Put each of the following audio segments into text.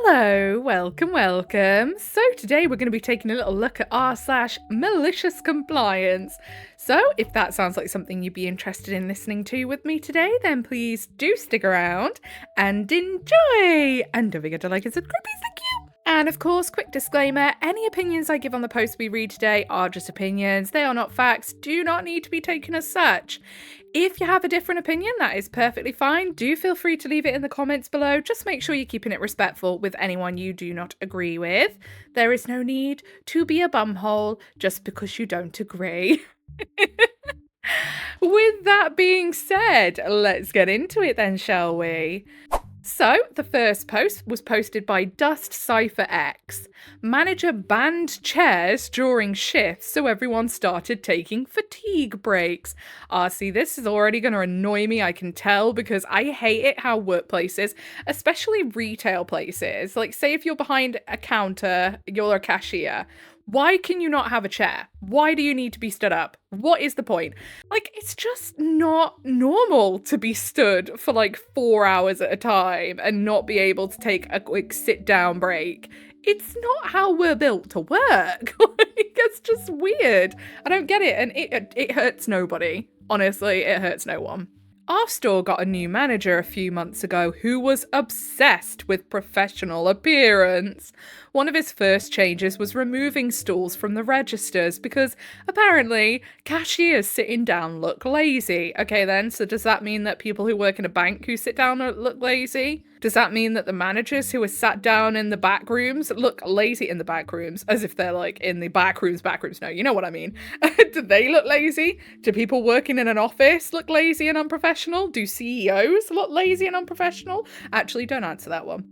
Hello, welcome. So today we're going to be taking a little look at r/malicious compliance. So if that sounds like something you'd be interested in listening to with me today, then please do stick around and enjoy. And don't forget to like and subscribe, thank you. And of course, quick disclaimer, any opinions I give on the post we read today are just opinions. They are not facts, do not need to be taken as such. If you have a different opinion, that is perfectly fine. Do feel free to leave it in the comments below. Just make sure you're keeping it respectful with anyone you do not agree with. There is no need to be a bumhole just because you don't agree. With that being said, let's get into it then, shall we? So, the first post was posted by Dust Cypher X. Manager banned chairs during shifts, so everyone started taking fatigue breaks. See, this is already going to annoy me, I can tell, because I hate it how workplaces, especially retail places, like say if you're behind a counter, you're a cashier, why can you not have a chair? Why do you need to be stood up? What is the point? Like, it's just not normal to be stood for like 4 hours at a time and not be able to take a quick sit down break. It's not how we're built to work. It's just weird. I don't get it, and it hurts nobody. Honestly, it hurts no one. Our store got a new manager a few months ago who was obsessed with professional appearance. One of his first changes was removing stools from the registers because apparently cashiers sitting down look lazy. Okay then, so does that mean that people who work in a bank who sit down look lazy? Does that mean that the managers who are sat down in the back rooms look lazy in the back rooms? As if they're like in the back rooms. No, you know what I mean. Do they look lazy? Do people working in an office look lazy and unprofessional? Do CEOs look lazy and unprofessional? Actually, don't answer that one.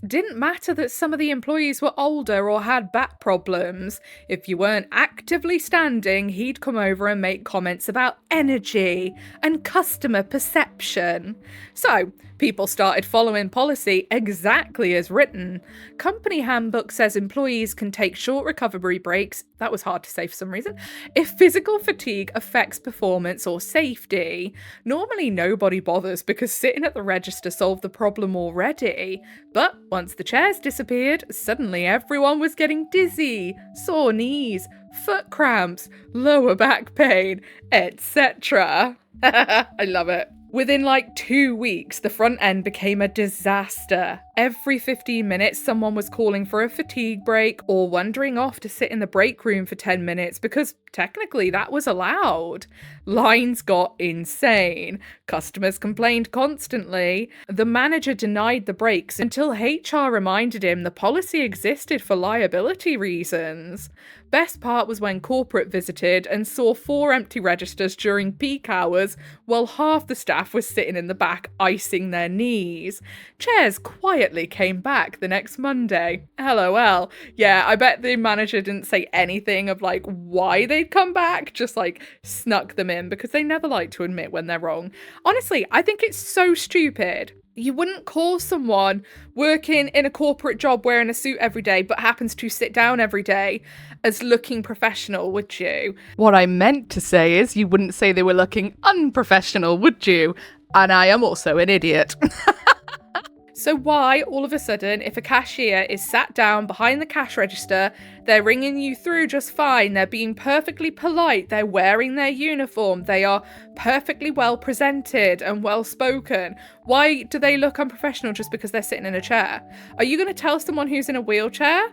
Didn't matter that some of the employees were older or had back problems. If you weren't actively standing, he'd come over and make comments about energy and customer perception. So, people started following policy exactly as written. Company handbook says employees can take short recovery breaks, that was hard to say for some reason, if physical fatigue affects performance or safety. Normally nobody bothers because sitting at the register solved the problem already. But once the chairs disappeared, suddenly everyone was getting dizzy, sore knees, foot cramps, lower back pain, etc. I love it. Within like 2 weeks, the front end became a disaster. Every 15 minutes, someone was calling for a fatigue break or wandering off to sit in the break room for 10 minutes because technically that was allowed. Lines got insane. Customers complained constantly. The manager denied the breaks until HR reminded him the policy existed for liability reasons. Best part was when corporate visited and saw 4 empty registers during peak hours while half the staff was sitting in the back icing their knees. Chairs quietly came back the next Monday. LOL. Yeah, I bet the manager didn't say anything of like why they'd come back, just like snuck them in because they never like to admit when they're wrong. Honestly, I think it's so stupid. You wouldn't call someone working in a corporate job wearing a suit every day but happens to sit down every day as looking professional, would you? What I meant to say is you wouldn't say they were looking unprofessional, would you? And I am also an idiot. So why, all of a sudden, if a cashier is sat down behind the cash register, they're ringing you through just fine, they're being perfectly polite, they're wearing their uniform, they are perfectly well presented and well spoken, why do they look unprofessional just because they're sitting in a chair? Are you going to tell someone who's in a wheelchair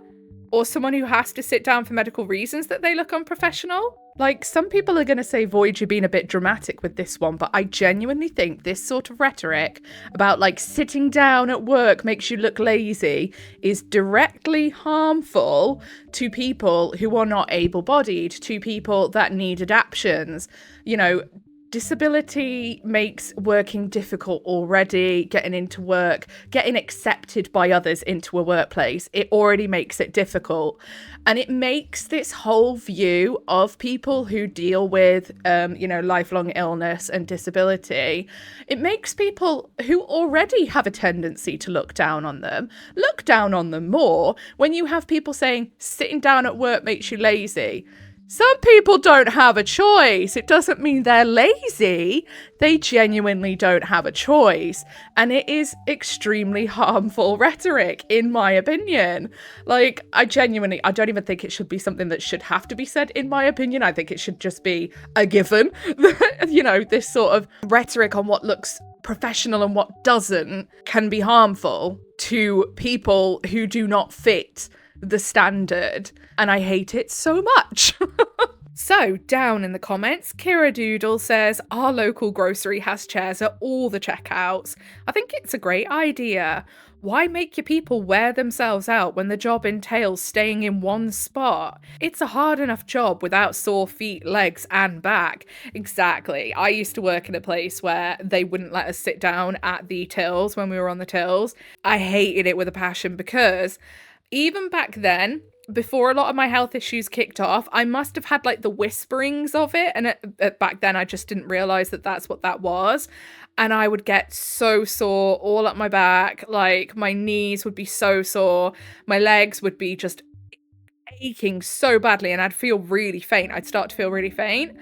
or someone who has to sit down for medical reasons that they look unprofessional? Like, some people are going to say, Void, you're being a bit dramatic with this one, but I genuinely think this sort of rhetoric about, like, sitting down at work makes you look lazy is directly harmful to people who are not able-bodied, to people that need adaptions. You know, disability makes working difficult already, getting into work, getting accepted by others into a workplace. It already makes it difficult. And it makes this whole view of people who deal with, lifelong illness and disability, it makes people who already have a tendency to look down on them more when you have people saying sitting down at work makes you lazy. Some people don't have a choice. It doesn't mean they're lazy. They genuinely don't have a choice. And it is extremely harmful rhetoric, in my opinion. Like, I don't even think it should be something that should have to be said, in my opinion. I think it should just be a given. You know, this sort of rhetoric on what looks professional and what doesn't can be harmful to people who do not fit the standard, and I hate it so much. So, down in the comments, Kira Doodle says, our local grocery has chairs at all the checkouts. I think it's a great idea. Why make your people wear themselves out when the job entails staying in one spot? It's a hard enough job without sore feet, legs, and back. Exactly. I used to work in a place where they wouldn't let us sit down at the tills when we were on the tills. I hated it with a passion because even back then, before a lot of my health issues kicked off, I must have had like the whisperings of it. And back then, I just didn't realize that that's what that was. And I would get so sore all up my back. Like my knees would be so sore. My legs would be just aching so badly. And I'd feel really faint. I'd start to feel really faint.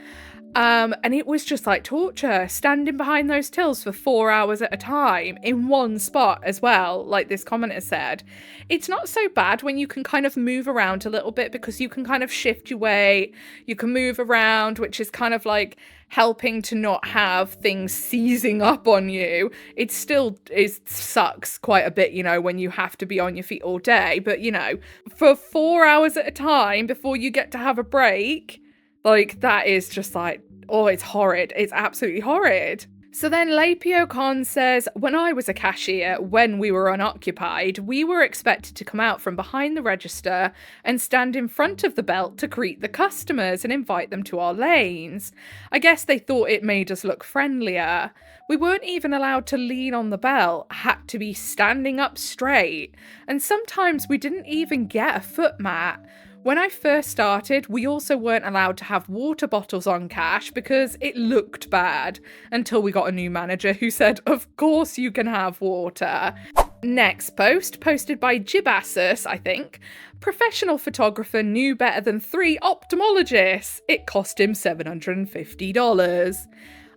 And it was just like torture, standing behind those tills for 4 hours at a time in one spot as well, like this commenter said. It's not so bad when you can kind of move around a little bit because you can kind of shift your weight, you can move around, which is kind of like helping to not have things seizing up on you. It sucks quite a bit, you know, when you have to be on your feet all day, but you know, for 4 hours at a time before you get to have a break, like, that is just like, oh, it's horrid. It's absolutely horrid. So then Lapio Khan says, when I was a cashier, when we were unoccupied, we were expected to come out from behind the register and stand in front of the belt to greet the customers and invite them to our lanes. I guess they thought it made us look friendlier. We weren't even allowed to lean on the belt, had to be standing up straight. And sometimes we didn't even get a foot mat. When I first started, we also weren't allowed to have water bottles on cash because it looked bad, until we got a new manager who said, of course you can have water. Next post, posted by Jibassus, I think. Professional photographer knew better than 3 ophthalmologists. It cost him $750.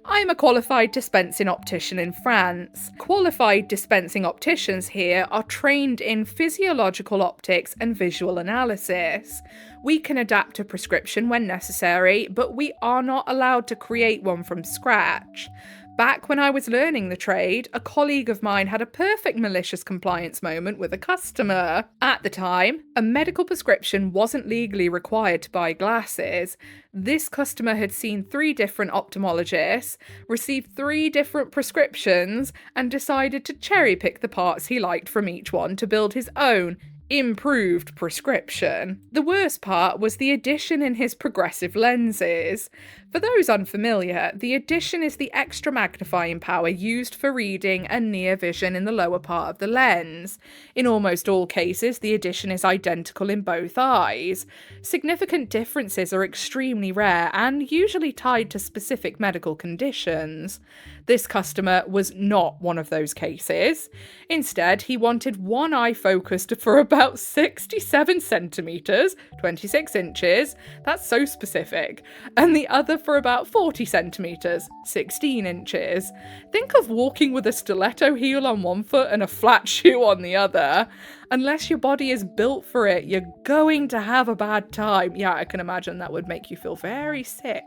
I'm a qualified dispensing optician in France. Qualified dispensing opticians here are trained in physiological optics and visual analysis. We can adapt a prescription when necessary, but we are not allowed to create one from scratch. Back when I was learning the trade, a colleague of mine had a perfect malicious compliance moment with a customer. At the time, a medical prescription wasn't legally required to buy glasses. This customer had seen 3 different ophthalmologists, received 3 different prescriptions, and decided to cherry pick the parts he liked from each one to build his own improved prescription. The worst part was the addition in his progressive lenses. For those unfamiliar, the addition is the extra magnifying power used for reading and near vision in the lower part of the lens. In almost all cases, the addition is identical in both eyes. Significant differences are extremely rare and usually tied to specific medical conditions. This customer was not one of those cases. Instead, he wanted one eye focused for about 67 centimetres, 26 inches, that's so specific, and the other for about 40 centimetres, 16 inches. Think of walking with a stiletto heel on one foot and a flat shoe on the other. Unless your body is built for it, you're going to have a bad time. Yeah, I can imagine that would make you feel very sick.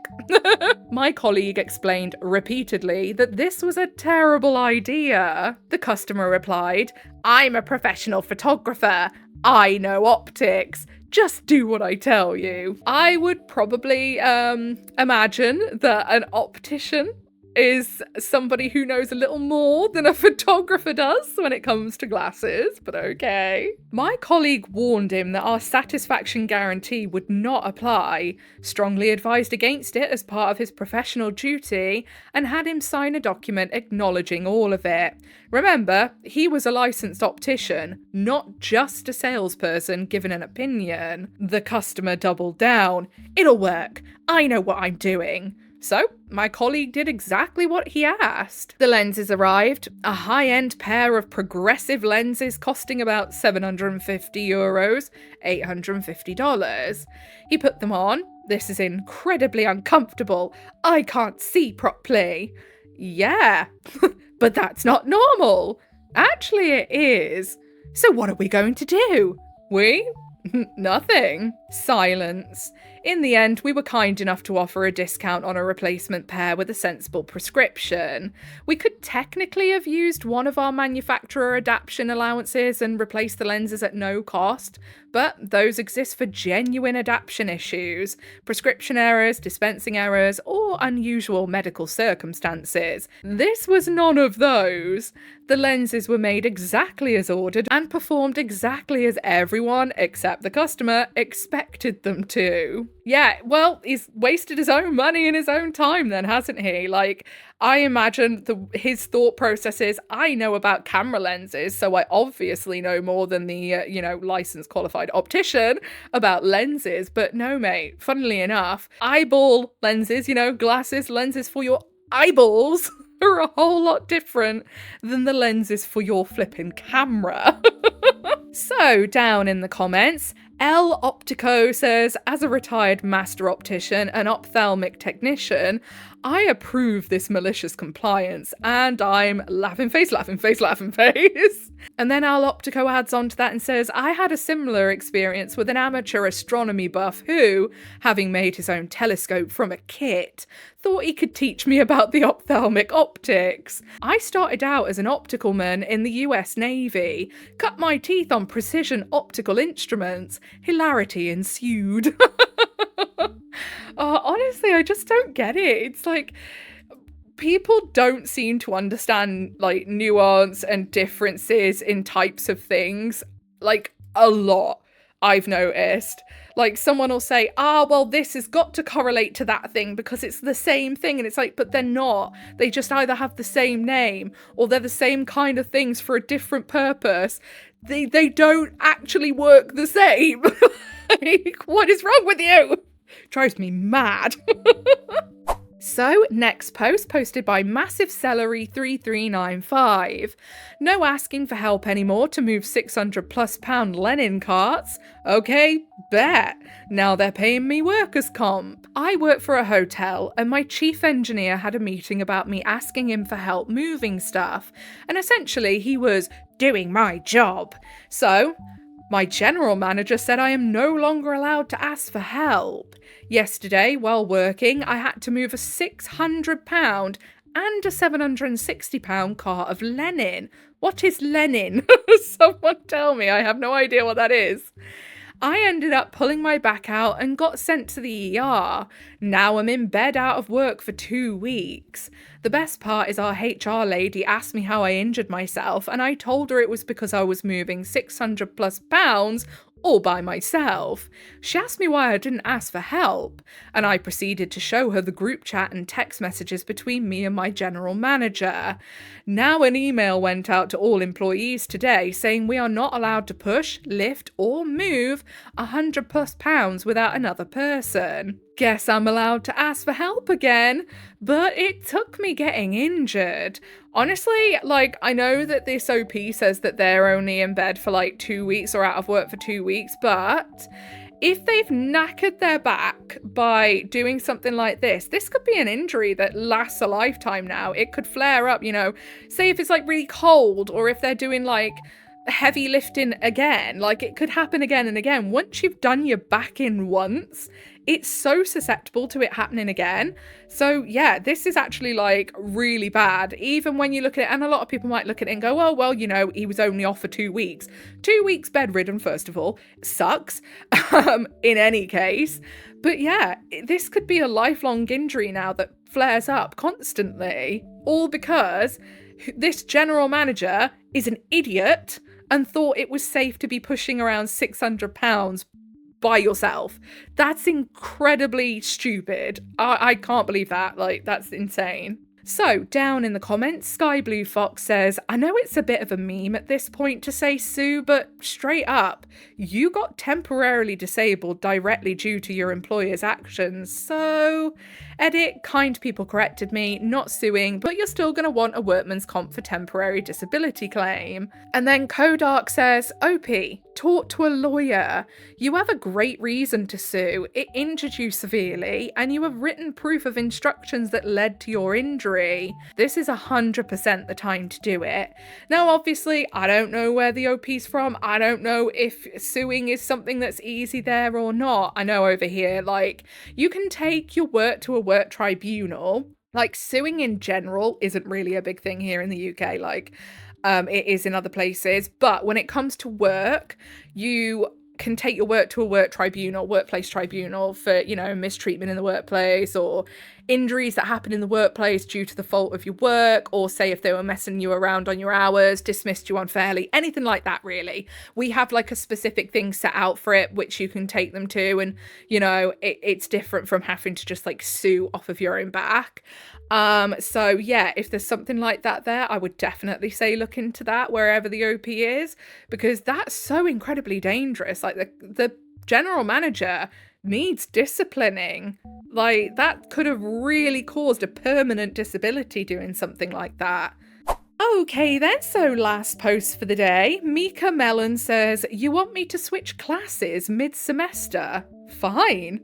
My colleague explained repeatedly that this was a terrible idea. The customer replied, I'm a professional photographer. I know optics. Just do what I tell you. I would probably imagine that an optician is somebody who knows a little more than a photographer does when it comes to glasses, but okay. My colleague warned him that our satisfaction guarantee would not apply, strongly advised against it as part of his professional duty, and had him sign a document acknowledging all of it. Remember, he was a licensed optician, not just a salesperson giving an opinion. The customer doubled down. It'll work. I know what I'm doing. So my colleague did exactly what he asked. The lenses arrived, a high-end pair of progressive lenses costing about €750, $850. He put them on. This is incredibly uncomfortable. I can't see properly. Yeah, but that's not normal. Actually, it is. So what are we going to do? We? Nothing. Silence. In the end, we were kind enough to offer a discount on a replacement pair with a sensible prescription. We could technically have used one of our manufacturer adaptation allowances and replaced the lenses at no cost, but those exist for genuine adaptation issues, prescription errors, dispensing errors, or unusual medical circumstances. This was none of those. The lenses were made exactly as ordered and performed exactly as everyone, except the customer, expected them to. Yeah, well, he's wasted his own money and his own time then, hasn't he? Like, I imagine his thought process is, I know about camera lenses, so I obviously know more than the, licensed qualified optician about lenses. But no, mate, funnily enough, eyeball lenses, glasses, lenses for your eyeballs are a whole lot different than the lenses for your flipping camera. So, down in the comments, L Optico says, as a retired master optician and ophthalmic technician, I approve this malicious compliance, and I'm laughing face. And then Al Optico adds on to that and says, I had a similar experience with an amateur astronomy buff who, having made his own telescope from a kit, thought he could teach me about the ophthalmic optics. I started out as an optical man in the US Navy, cut my teeth on precision optical instruments. Hilarity ensued. Honestly, I just don't get it. It's like, people don't seem to understand, like, nuance and differences in types of things, like, a lot, I've noticed. Like, someone will say, well, this has got to correlate to that thing because it's the same thing. And it's like, but they're not. They just either have the same name or they're the same kind of things for a different purpose. They don't actually work the same. Like, what is wrong with you? Drives me mad. So, next post posted by Massive Celery 3395. No asking for help anymore to move £600+ Lenin carts. Okay, bet. Now they're paying me workers' comp. I work for a hotel and my chief engineer had a meeting about me asking him for help moving stuff. And essentially he was doing my job. So, my general manager said I am no longer allowed to ask for help. Yesterday, while working, I had to move a £600 and a £760 cart of Lenin. What is Lenin? Someone tell me, I have no idea what that is. I ended up pulling my back out and got sent to the ER. Now I'm in bed out of work for 2 weeks. The best part is our HR lady asked me how I injured myself and I told her it was because I was moving £600+ all by myself. She asked me why I didn't ask for help, and I proceeded to show her the group chat and text messages between me and my general manager. Now an email went out to all employees today saying we are not allowed to push, lift or move £100+ without another person. Guess I'm allowed to ask for help again, but it took me getting injured. Honestly, like, I know that this OP says that they're only in bed for like 2 weeks or out of work for 2 weeks, but if they've knackered their back by doing something like this could be an injury that lasts a lifetime now. It could flare up, say if it's like really cold or if they're doing like heavy lifting again, like it could happen again and again. Once you've done your back in once, it's so susceptible to it happening again. So yeah, this is actually like really bad. Even when you look at it, and a lot of people might look at it and go, oh, well, he was only off for 2 weeks. 2 weeks bedridden, first of all, sucks in any case. But yeah, this could be a lifelong injury now that flares up constantly, all because this general manager is an idiot and thought it was safe to be pushing around £600 by yourself. That's incredibly stupid. I can't believe that. Like, that's insane. So, down in the comments, Sky Blue Fox says, I know it's a bit of a meme at this point to say Sue, but straight up, you got temporarily disabled directly due to your employer's actions. So, Edit, kind people corrected me, not suing, but you're still going to want a workman's comp for temporary disability claim. And then Kodark says, OP, talk to a lawyer. You have a great reason to sue. It injured you severely, and you have written proof of instructions that led to your injury. This is 100% the time to do it. Now, obviously, I don't know where the OP's from. I don't know if suing is something that's easy there or not. I know over here, like, you can take your work to a work tribunal. Like, suing in general isn't really a big thing here in the UK. Like, it is in other places. But when it comes to work, you can take your work to a workplace tribunal for, mistreatment in the workplace or injuries that happen in the workplace due to the fault of your work, or say if they were messing you around on your hours, dismissed you unfairly, anything like that, really. We have like a specific thing set out for it, which you can take them to. And, it's different from having to just like sue off of your own back. So yeah, if there's something like that there, I would definitely say look into that wherever the OP is, because that's so incredibly dangerous. Like the general manager needs disciplining. Like that could have really caused a permanent disability doing something like that. Okay then, so last post for the day. Mika Mellon says, you want me to switch classes mid-semester? Fine.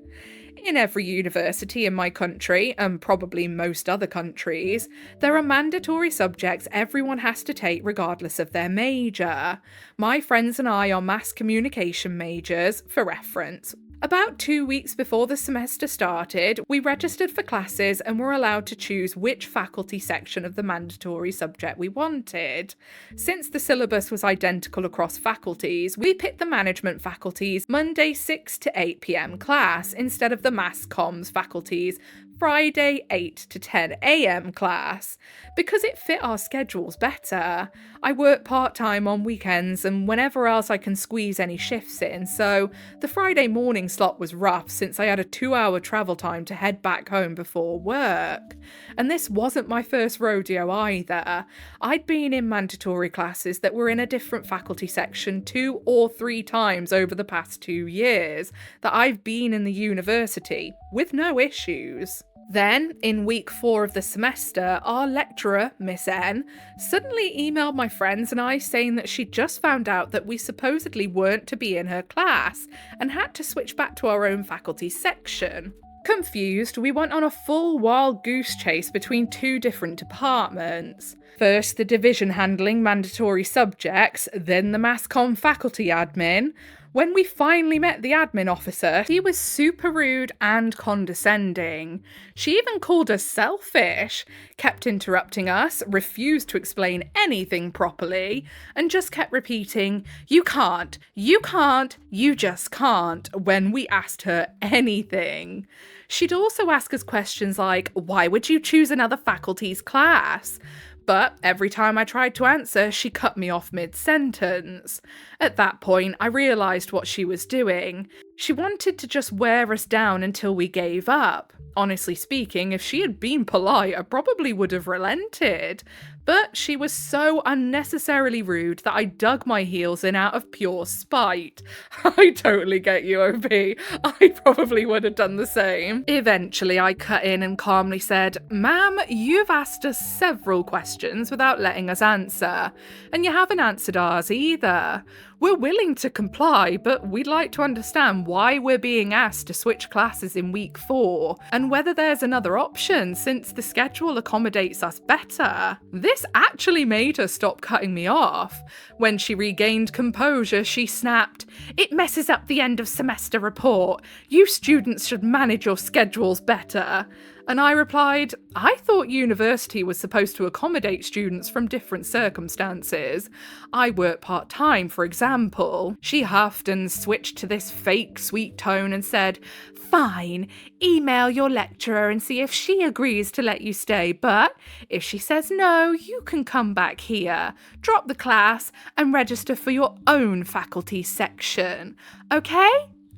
In every university in my country, and probably most other countries, there are mandatory subjects everyone has to take regardless of their major. My friends and I are mass communication majors, for reference. About 2 weeks before the semester started, we registered for classes and were allowed to choose which faculty section of the mandatory subject we wanted. Since the syllabus was identical across faculties, we picked the management faculty's Monday 6 to 8 p.m. class instead of the mass comms faculty's Friday 8 to 10 a.m. class, because it fit our schedules better. I work part-time on weekends and whenever else I can squeeze any shifts in, so the Friday morning slot was rough since I had a 2-hour travel time to head back home before work. And this wasn't my first rodeo either. I'd been in mandatory classes that were in a different faculty section 2 or 3 times over the past 2 years that I've been in the university, with no issues. Then, in week 4 of the semester, our lecturer, Miss N, suddenly emailed my friends and I saying that she'd just found out that we supposedly weren't to be in her class and had to switch back to our own faculty section. Confused, we went on a full wild goose chase between 2 different departments. First, the division handling mandatory subjects, then the mass comm faculty admin. When we finally met the admin officer, he was super rude and condescending. She even called us selfish, kept interrupting us, refused to explain anything properly, and just kept repeating, you can't, you just can't, when we asked her anything. She'd also ask us questions like, why would you choose another faculty's class? But every time I tried to answer, she cut me off mid-sentence. At that point, I realised what she was doing. She wanted to just wear us down until we gave up. Honestly speaking, if she had been polite, I probably would have relented. But she was so unnecessarily rude that I dug my heels in out of pure spite. I totally get you, OP. I probably would have done the same. Eventually, I cut in and calmly said, Ma'am, you've asked us several questions without letting us answer, and you haven't answered ours either. We're willing to comply, but we'd like to understand why we're being asked to switch classes in week 4, and whether there's another option since the schedule accommodates us better. This actually made her stop cutting me off. When she regained composure, she snapped, "It messes up the end of semester report. You students should manage your schedules better." And I replied, I thought university was supposed to accommodate students from different circumstances. I work part-time, for example. She huffed and switched to this fake sweet tone and said, "Fine, email your lecturer and see if she agrees to let you stay, but if she says no, you can come back here, drop the class and register for your own faculty section. Okay?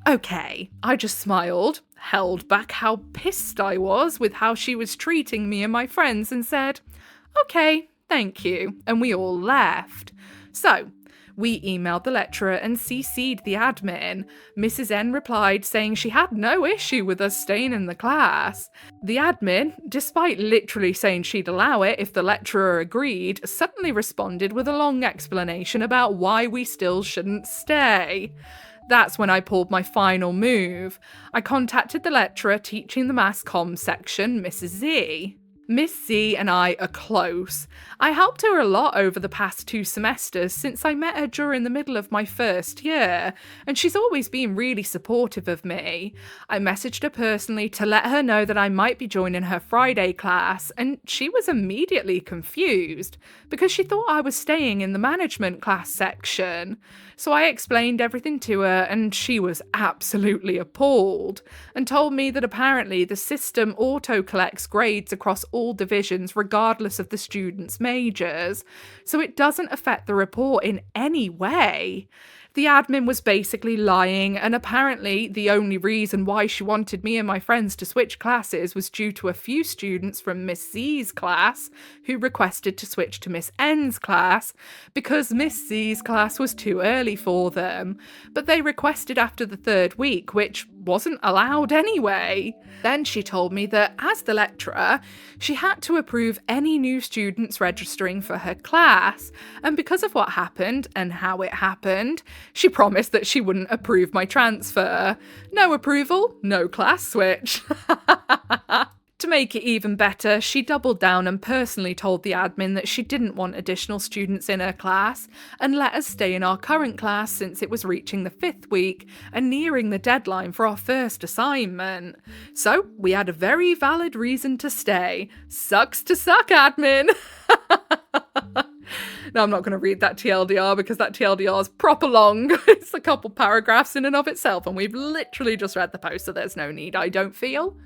Okay." I just smiled, held back how pissed I was with how she was treating me and my friends and said, "Okay, thank you," and we all left. So, We emailed the lecturer and CC'd the admin. Mrs. N replied saying she had no issue with us staying in the class. The admin, despite literally saying she'd allow it if the lecturer agreed, suddenly responded with a long explanation about why we still shouldn't stay. That's when I pulled my final move. I contacted the lecturer teaching the mass comm section, Mrs. Z. Miss Z and I are close. I helped her a lot over the past 2 semesters since I met her during the middle of my first year, and she's always been really supportive of me. I messaged her personally to let her know that I might be joining her Friday class, and she was immediately confused because she thought I was staying in the management class section. So I explained everything to her, and she was absolutely appalled and told me that apparently the system auto-collects grades across all divisions regardless of the students' majors, so it doesn't affect the report in any way. The admin was basically lying, and apparently the only reason why she wanted me and my friends to switch classes was due to a few students from Miss Z's class who requested to switch to Miss N's class because Miss Z's class was too early for them, but they requested after the 3rd week, which wasn't allowed anyway. Then she told me that as the lecturer, she had to approve any new students registering for her class, and because of what happened and how it happened, she promised that she wouldn't approve my transfer. No approval, no class switch. To make it even better, she doubled down and personally told the admin that she didn't want additional students in her class and let us stay in our current class since it was reaching the 5th week and nearing the deadline for our first assignment. So we had a very valid reason to stay. Sucks to suck, admin. Now, I'm not going to read that TLDR because that TLDR is proper long. It's a couple paragraphs in and of itself, and we've literally just read the post, so there's no need, I don't feel.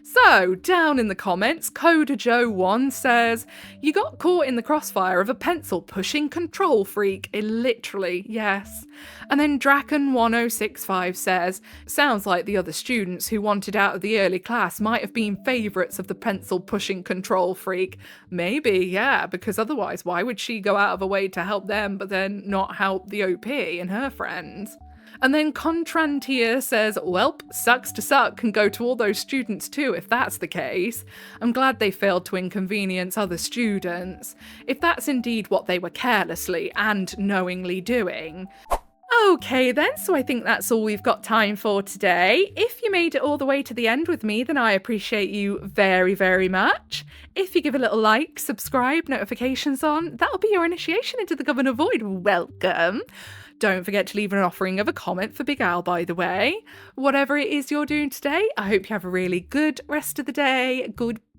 So, down in the comments, Coder Joe 1 says, "You got caught in the crossfire of a pencil-pushing control freak." Literally, yes. And then Draken1065 says, "Sounds like the other students who wanted out of the early class might have been favourites of the pencil-pushing control freak." Maybe, yeah, because otherwise why would she go out of her way to help them but then not help the OP and her friends? And then Contrantier says, "Welp, sucks to suck can go to all those students too if that's the case. I'm glad they failed to inconvenience other students, if that's indeed what they were carelessly and knowingly doing." Okay then, so I think that's all we've got time for today. If you made it all the way to the end with me, then I appreciate you very, very much. If you give a little like, subscribe, notifications on, that'll be your initiation into the Governor Void. Welcome. Don't forget to leave an offering of a comment for Big Al, by the way. Whatever it is you're doing today, I hope you have a really good rest of the day. Goodbye.